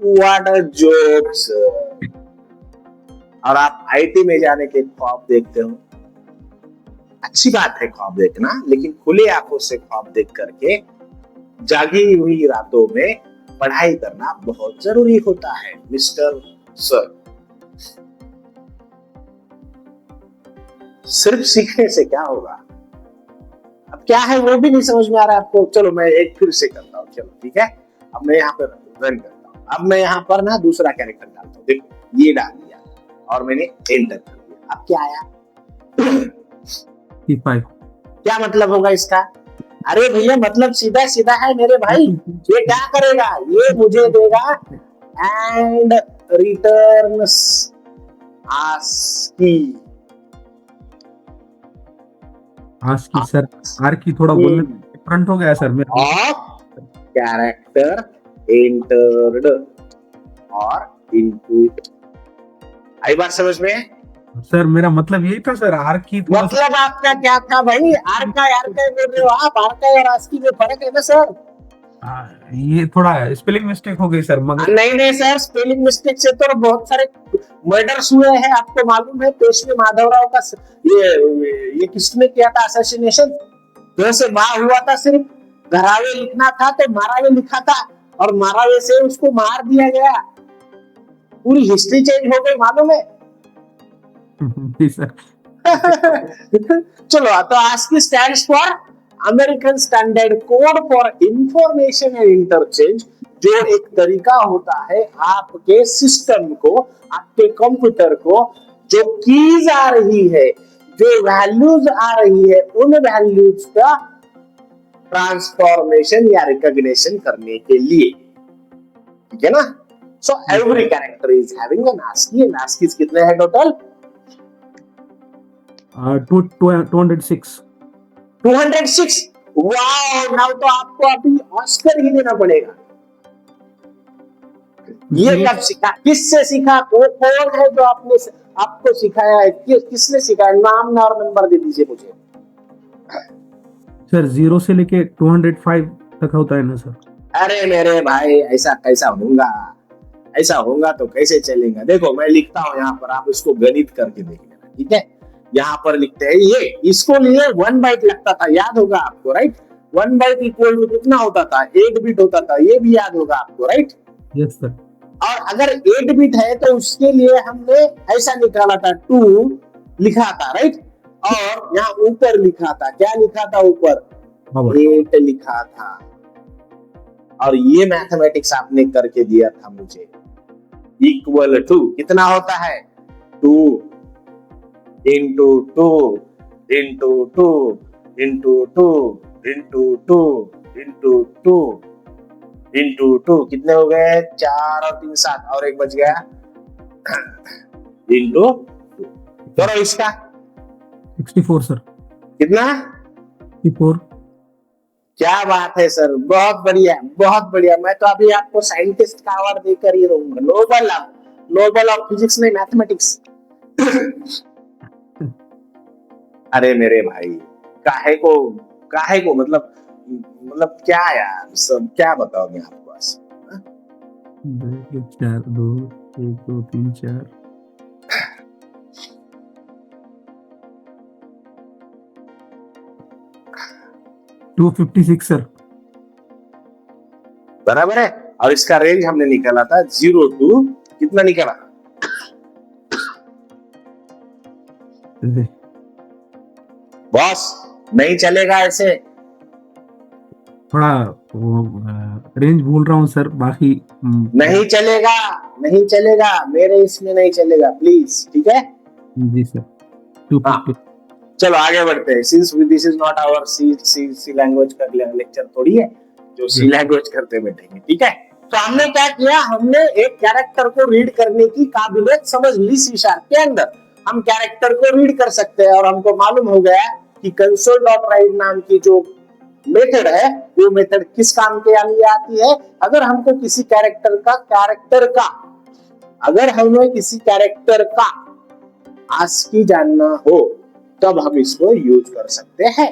what a joke sir. और आप आईटी में जाने के ख्वाब देखते हो। अच्छी बात है ख्वाब देखना, लेकिन खुले आंखों से ख्वाब देख करके जागी हुई रातों में पढ़ाई करना बहुत जरूरी होता है मिस्टर सर। सिर्फ सीखने से क्या होगा? अब क्या है वो भी नहीं समझ में आ रहा है आपको। चलो मैं एक फिर से करता हूँ, चलो ठीक है। अब मैं यहाँ पर रन करता हूँ। अब मैं यहाँ पर ना दूसरा कैरेक्टर डालता हूँ। देखो ये डाल दिया और मैंने एंटर कर दिया। अब क्या आया? P5। क्या मतलब होगा इसका? अरे भैया मतलब सीधा सीधा है मेरे भाई। ये क्या करेगा? ये मुझे देगा and returns ASCII। ASCII sir, आर की थोड़ा बोलने डिफरेंट हो गया सर मेरा। ऑफ कैरेक्टर एंटर्ड और इनपुट। आई बात समझ में? सर मेरा मतलब यही था सर, आर की थोड़ा मतलब आपका क्या था भाई? आर का बोल रहे हो आप? आर का और ASCII में फर्क है ना सर? ये थोड़ा स्पेलिंग मिस्टेक हो गई सर, मगर नहीं सर, स्पेलिंग मिस्टेक से तो बहुत सारे मर्डर्स हुए हैं। आपको मालूम है पेशवे माधवराव का ये किसने किया था असैसिनेशन? वैसे वहां हुआ था, सिर्फ घरावे लिखना था तो मारावे लिखा था, और मारावे से उसको मार दिया गया। पूरी हिस्ट्री चेंज हो गई, मालूम है? जी सर। चलो, तो ASCII stands for American standard code for information and interchange, जो एक तरीका होता है आपके सिस्टम को, आपके कंप्यूटर को, जो कीज आ रही है, जो वैल्यूज आ रही है, उन वैल्यूज का ट्रांसफॉर्मेशन या रिकॉग्निशन करने के लिए, ठीक है ना? So every character is having an ASCII, and ASCII कितने हैं टोटल? 206। 206। वाओ, नाउ तो आपको अभी ऑस्कर ही देना पड़ेगा। ये कब सीखा? किससे सीखा? कौन है जो आपको सिखाया है? किसने सिखाया? नाम और नंबर दे दीजिए मुझे। सर 0 से लेके 205 तक होता है ना सर? अरे मेरे भाई, ऐसा कैसा होगा? ऐसा होगा तो कैसे चलेगा। देखो मैं लिखता हूं यहाँ पर, आप इसको गणित करके देख लेना, ठीक है। यहाँ पर लिखते हैं ये, इसको लिए 1 बाइट लगता था, याद होगा आपको, राइट। 1 बाइट इक्वल टू कितना होता था, 8 बिट होता था, ये भी याद होगा आपको, राइट। Yes sir. और अगर 8 बिट है तो उसके लिए हमने ऐसा निकाला था, 2 लिखा था, राइट। और यहाँ ऊपर लिखा था, क्या लिखा था ऊपर, 8 लिखा था। और ये मैथमेटिक्स आपने करके दिया था मुझे, इक्वल टू कितना होता है, 2 into 2 into 2 into 2 into 2 into 2 into 2, कितने हो गए, 4 और 3 7, और एक बच गया, इंटू 2। करो इसका 64 सर। कितना, 64। क्या बात है सर, बहुत बढ़िया बहुत बढ़िया। मैं तो अभी आपको साइंटिस्ट का अवार्ड देकर ही रहूंगा, नोबल ऑफ फिजिक्स नहीं, मैथमेटिक्स। अरे मेरे भाई, काहे को मतलब क्या यार, सब क्या बताओगे आपको आज। 4 2 1 2 3 4 256 सर। बराबर है। और इसका रेंज हमने निकाला था 0 टू कितना निकाला, बॉस नहीं चलेगा ऐसे, थोड़ा रेंज भूल रहा हूँ सर, बाकी नहीं चलेगा, नहीं चलेगा मेरे इसमें, नहीं चलेगा प्लीज, ठीक है। जी सर। 250। चलो आगे बढ़ते हैं, since this is not our C language का लेक्चर थोड़ी है जो सी लैंग्वेज करते बैठेंगे, ठीक है। तो हमने क्या किया, हमने एक कैरेक्टर को रीड करने की काबिलियत समझ ली सी शार्प के अंदर। हम कैरेक्टर को रीड कर सकते हैं, और हमको मालूम हो गया कि कंसोल डॉट राइट नाम की जो मेथड है, वो मेथड किस काम के लिए आती है। अगर हमको किसी कैरेक्टर का आस्की जानना हो तब हम इसको यूज कर सकते हैं,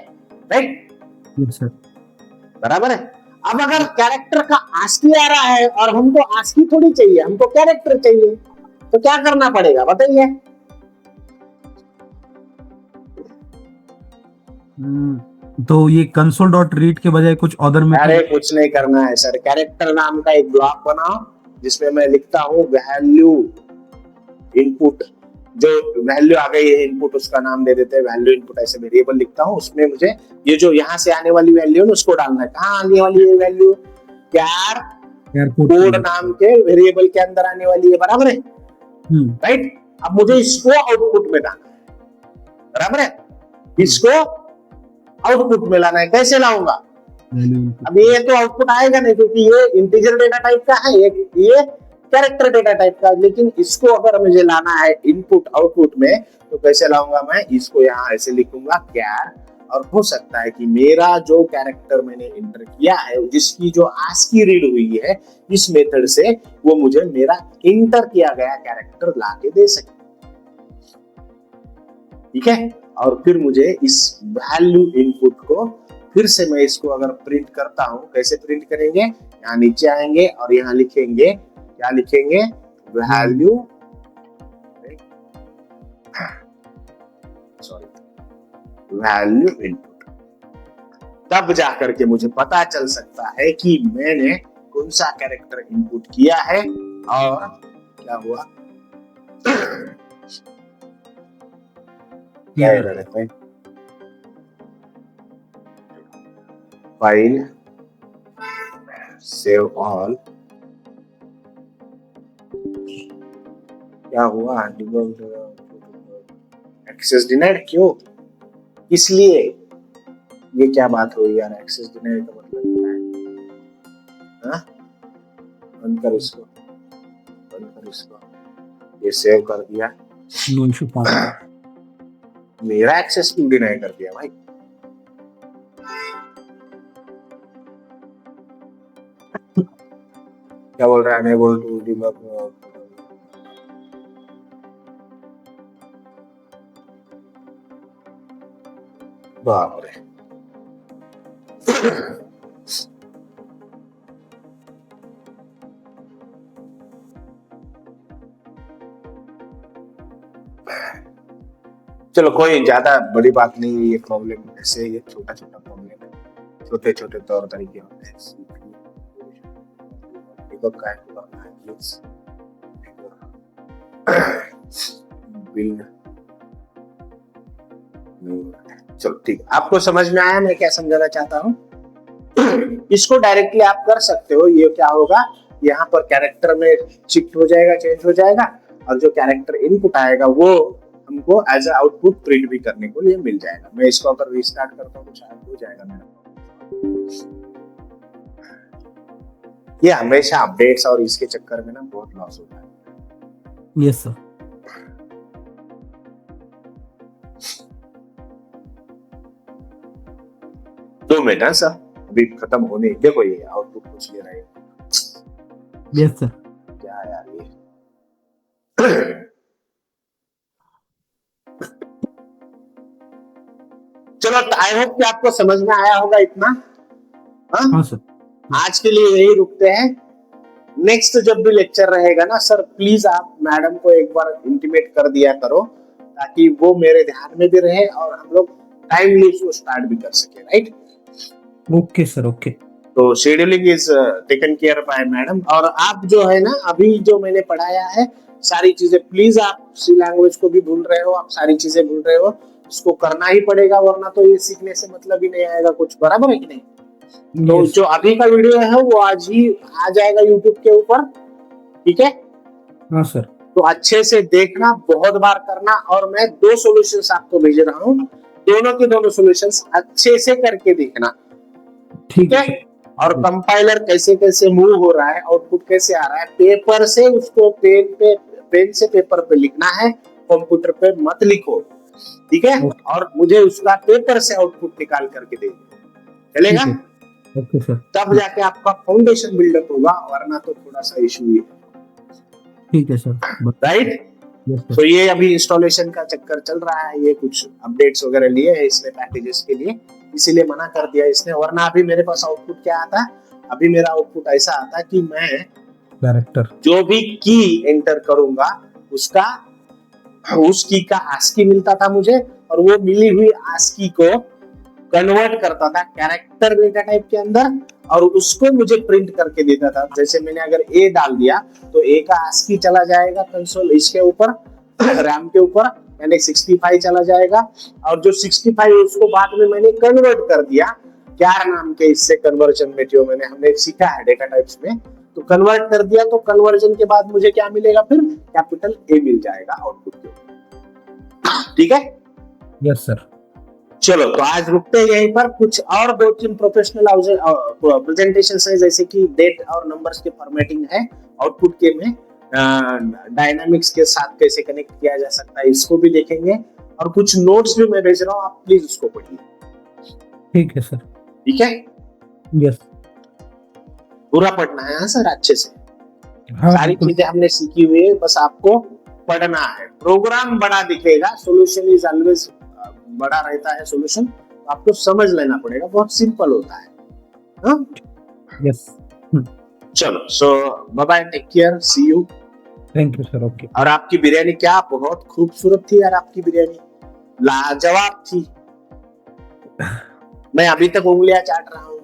राइट। सर बराबर है। अब अगर कैरेक्टर का आस्की आ रहा है और हमको आस्की थोड़ी चाहिए, हमको कैरेक्टर चाहिए, तो क्या करना पड़ेगा बताइए। तो ये कंसोल डॉट रीड के बजाय कुछ अदर में, अरे कुछ नहीं करना है सर, कैरेक्टर नाम का एक ब्लॉक बनाओ जिसमें मैं लिखता हूँ वैल्यू इनपुट, जो वैल्यू आ गई है इनपुट उसका नाम दे देते हैं वैल्यू इनपुट, ऐसे वेरिएबल लिखता हूँ। उसमें मुझे ये जो यहाँ से आने वाली वैल्यू है उसको डालना है। कहाँ आने वाली है वैल्यू, कोड नाम के वेरिएबल के अंदर आने वाली है, बराबर है, राइट। अब मुझे इसको आउटपुट में डालना है, बराबर है, इसको आउटपुट में लाना है। कैसे लाऊंगा, अब ये तो आउटपुट आएगा नहीं क्योंकि ये इंटीजर डेटा टाइप का है, ये कैरेक्टर डेटा टाइप का, लेकिन इसको अगर मुझे लाना है इनपुट आउटपुट में तो कैसे लाऊंगा, मैं इसको यहाँ ऐसे लिखूंगा कैर, और हो सकता है कि मेरा जो कैरेक्टर मैंने एंटर किया है जिसकी जो आस्की रीड हुई है इस मेथड से, वो मुझे मेरा एंटर किया गया कैरेक्टर ला के दे सके, ठीक है। और फिर मुझे इस वैल्यू इनपुट को फिर से मैं इसको अगर प्रिंट करता हूं, कैसे प्रिंट करेंगे, यहाँ नीचे आएंगे और यहाँ लिखेंगे, क्या लिखेंगे, वैल्यू, वैल्यू इनपुट। तब जाकर के मुझे पता चल सकता है कि मैंने कौन सा कैरेक्टर इनपुट किया है और क्या हुआ। फाइल सेव ऑल, क्या हुआ, एक्सेस डिनाइड, क्यों, इसलिए ये क्या बात हुई यार, एक्सेस डिनाइड का मतलब क्या है, बंद कर इसको, बंद कर इसको, ये सेव कर दिया, नो इशू, मेरा एक्सेस क्यों डिनाई कर दिया भाई। क्या बोल रहा है, अनेबल टू डिबग, बाप रे। चलो कोई ज्यादा बड़ी बात नहीं है, ये प्रॉब्लम ऐसे ये छोटा छोटा प्रॉब्लम है, छोटे छोटे तौर तरीके होते हैं। देखो क्या करना है प्लीज, बिल्ड चलो ठीक है, आपको समझ में आया मैं क्या समझाना चाहता हूँ? इसको डायरेक्टली आप कर सकते हो। ये क्या होगा, यहाँ पर कैरेक्टर में शिफ्ट हो जाएगा, चेंज हो जाएगा, और जो कैरेक्टर इनपुट आएगा वो हमको एज ए आउटपुट प्रिंट भी करने को लिए मिल जाएगा। मैं इसको अगर रीस्टार्ट करता हूँ तो शायद हो जाएगा मेरा। ये हमेशा अपडेट्स और इसके चक्कर में ना बहुत लॉस होता है। Yes sir. दो मिनट है सर, अभी खत्म होने, देखो ये आउटपुट कुछ ले रहा है। Yes sir. क्या यार ये चलो आई होप कि आपको समझ में आया होगा इतना। हाँ सर। आज के लिए यही रुकते हैं। नेक्स्ट जब भी लेक्चर रहेगा ना सर, प्लीज आप मैडम को एक बार इंटीमेट कर दिया करो, ताकि वो मेरे ध्यान में भी रहे और हम लोग टाइमली उसको स्टार्ट भी कर सके। राइट? Okay sir, okay. तो scheduling is taken care by madam. और आप जो है ना, अभी जो मैंने पढ़ाया है सारी चीजें, प्लीज आप सी लैंग्वेज को भी भूल रहे हो, आप सारी चीजें भूल रहे हो, इसको करना ही पड़ेगा, वरना तो ये सीखने से मतलब ही नहीं आएगा कुछ। बराबर है कि नहीं? तो जो अभी का वीडियो है वो आज ही आ जाएगा यूट्यूब के ऊपर, ठीक है? हाँ सर। तो अच्छे से देखना, बहुत बार करना, और मैं 2 सॉल्यूशंस आपको भेज रहा हूँ, दोनों के दोनों सॉल्यूशंस अच्छे से करके देखना, ठीक है? और कंपाइलर कैसे कैसे मूव हो रहा है, आउटपुट कैसे आ रहा है, पेपर से उसको पेन से पेपर पे लिखना है, कंप्यूटर पे मत लिखो, ठीक है? और मुझे उसका पेपर से आउटपुट निकाल करके दे चलेगा? Okay sir. तब जाके आपका फाउंडेशन बिल्डअप होगा, वरना तो थोड़ा सा इशू है। ठीक है सर। राइट? तो ये अभी इंस्टॉलेशन का चक्कर चल रहा है, ये कुछ अपडेट्स वगैरह लिए है इसने पैकेजेस के लिए, इसीलिए मना कर दिया इसने। वरना अभी मेरे पास आउटपुट क्या आता, अभी मेरा आउटपुट ऐसा आता कि मैं कैरेक्टर जो भी की एंटर करूंगा उसका, उस की का आस्की मिलता था मुझे, और वो मिली हुई आस्की को कन्वर्ट करता था कैरेक्टर डेटा टाइप के अंदर, और उसको मुझे प्रिंट करके देता था। जैसे मैंने अगर ए डाल दिया तो ए का आस्की चला जाएगा कंसोल इसके ऊपर, रैम के ऊपर, यानी 65 चला जाएगा, और जो 65 उसको बाद में मैंने कन्वर्ट कर दिया क्यार नाम के इससे कन्वर्जन में, जो हमने सीखा है डेटा टाइप्स में, तो कन्वर्ट कर दिया। तो कन्वर्जन के बाद मुझे क्या मिलेगा, फिर कैपिटल ए मिल जाएगा आउटपुट के ऊपर, ठीक है? Yes sir. चलो तो आज रुकते हैं यहीं पर। कुछ और 2-3 प्रोफेशनल प्रेजेंटेशंस है, जैसे कि डेट और नंबर्स के फॉर्मेटिंग है आउटपुट के में, डायनामिक्स के साथ कैसे कनेक्ट किया जा सकता है, इसको भी देखेंगे, और कुछ नोट्स भी मैं भेज रहा हूँ, आप प्लीज उसको पढ़िए। ठीक है सर। ठीक है? यस। पूरा पढ़ना है सर, अच्छे से। हाँ, सारी चीजें हमने सीखी हुई है, बस आपको पढ़ना है। प्रोग्राम बड़ा दिखेगा, सोल्यूशन इज ऑलवेज बड़ा रहता है सोल्यूशन, तो आपको समझ लेना पड़ेगा, बहुत सिंपल होता है। हाँ? यस। चलो, so bye bye, take care, see you. Thank you sir. Okay. और आपकी बिरयानी क्या बहुत खूबसूरत थी यार, आपकी बिरयानी लाजवाब थी। मैं अभी तक उंगलियां चाट रहा हूँ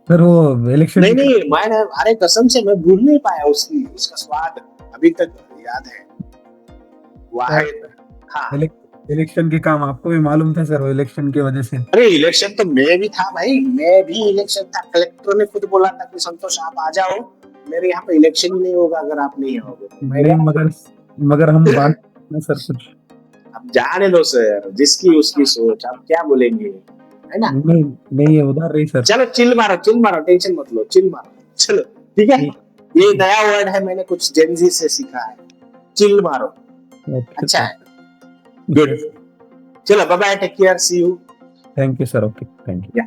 सर। वो इलेक्शन नहीं मैंने, अरे कसम से मैं भूल नहीं पाया उसका स्वाद अभी तक याद है। हाँ, इलेक्शन के काम आपको भी मालूम था सर, वो इलेक्शन की वजह से। अरे इलेक्शन तो मैं भी था भाई, मैं भी इलेक्शन था। कलेक्टर ने खुद बोला था कि संतोष आप आ जाओ, मेरे यहाँ पे इलेक्शन ही नहीं होगा अगर आप नहीं आओगे। नहीं, मगर हम बात ना सर कुछ। अब जाने दो सर, जिसकी उसकी सोच, आप क्या बोलेंगे, है ना? नहीं है उधर रही सर। चलो चिल मारो, टेंशन मत लो, चिल मारो। चलो ठीक है, ये नया वर्ड है, मैंने कुछ जेनजी से सीखा है, चिल मारो। अच्छा है, गुड। चलो bye bye, take care, see you. Thank you sir. Okay, thank you.